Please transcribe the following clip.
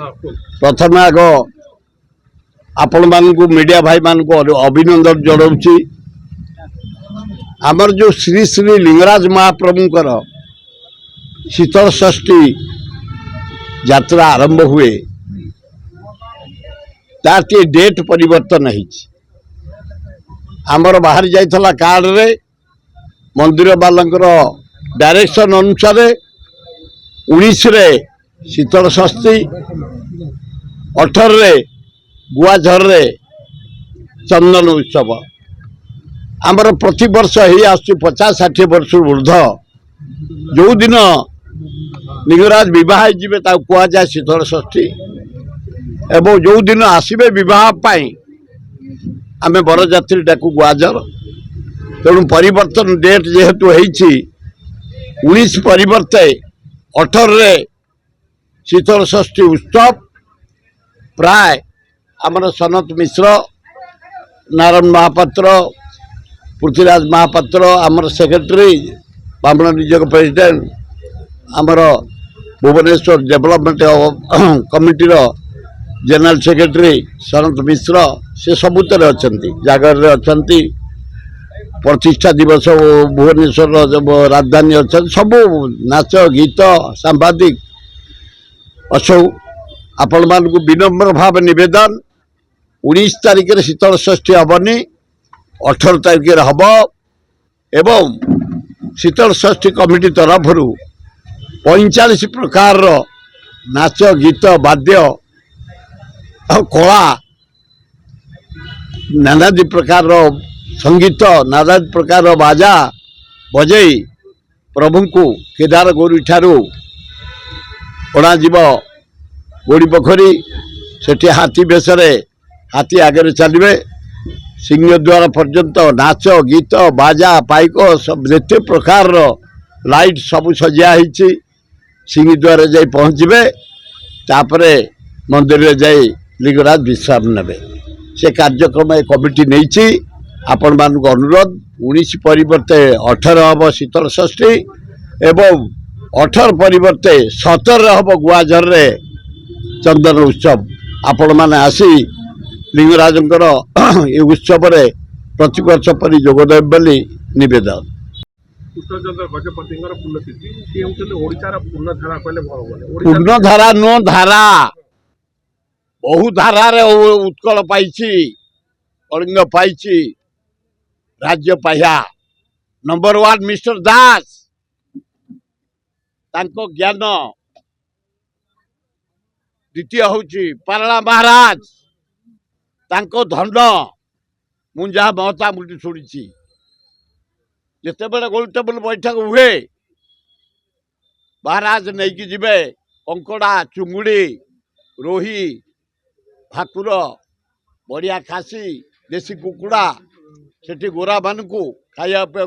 प्रथम आग आपण मानू मीडिया भाई मान अभिनंदन जनाऊँगी। आमर जो श्री श्री लिंगराज महाप्रभुंकर शीतल षष्ठी यात्रा आरंभ हुए तार टे डेट परिवर्तन आमर बाहर जाइथला कार्ड रे मंदिर बालंकर डायरेक्शन अनुसार 19 रे शीतल षष्ठी 18 रे गुआझर रे चंदन उत्सव आमर प्रति वर्ष ही आसु 50-60 वर्ष ऊर्ध जो दिन लिंगराज विवाह जीवे कह जाए शीतल षष्ठी एवं जो दिन आसबे विवाह पाई आमे बरजात्री डाकू गुआझर तेणु परिवर्तन डेट जेहेतु होईछि 19 परिवर्ते 18 रे शीतल षष्ठी उत्सव प्राय आमर सनत मिश्र नारायण महापात्र पृथ्वीराज महापात्र आमर सेक्रेटरी बामण निजोग प्रेसिडेंट आमर भुवनेश्वर डेवलपमेंट कमिटीर जनरल सेक्रेटरी सनत मिश्र से सबुतर अच्छा जागर अच्छा प्रतिष्ठा दिवस भुवनेश्वर राजधानी अच्छा सब नाच गीत सांबादिक असौ आपण मानक विनम्र भाव निवेदन 19 तारिख शीतल षष्ठी हेनी 18 तारिख हम एवं शीतल षष्ठी कमिटी तरफ 45 प्रकार नाच गीत वाद्य कला नानादी प्रकार संगीत नानादी प्रकार बाजा बजई प्रभु को केदार गौरी ठारू अणाजीव गोड़ी पोखरी सेठी हाथी बेसरे हाथी आगे चलिए सिंहद्वार पर्यंत नाच गीत बाजा पाइक सब जिते प्रकार लाइट सब सजा सिंहद्वार जा पहुँचे तापरे मंदिर में जाई लिंगराज विश्राम ने से कार्यक्रम कमिटी नहीं आपण मानक अनुरोध 19 परिवर्ते 18 हम शीतल षष्ठी एवं 18 परिवर्ते 17 हम गुआझर रे चंदन उत्सव आपण माने आसी लिंगराजंकर ये उत्सव रे प्रतिवर्ष परि जोगदेव बोली निवेदन। पूर्णधारा नो धारा बहु धारा रे उत्कल पाइछि कलिंग पाइछि राज्य पाया नंबर 1 मिस्टर दास तांको ज्ञान द्वितीय होची पारला महाराज तांको धन मुंजा महता मुठी शुणी जिते बड़े गोल टेबल बैठक हुए महाराज नहीं कि जीवे कंकड़ा चुंगुड़ी रोही भाकुर बढ़िया खासी देसी कुकुड़ा सेठी गोरा मान को खाया पे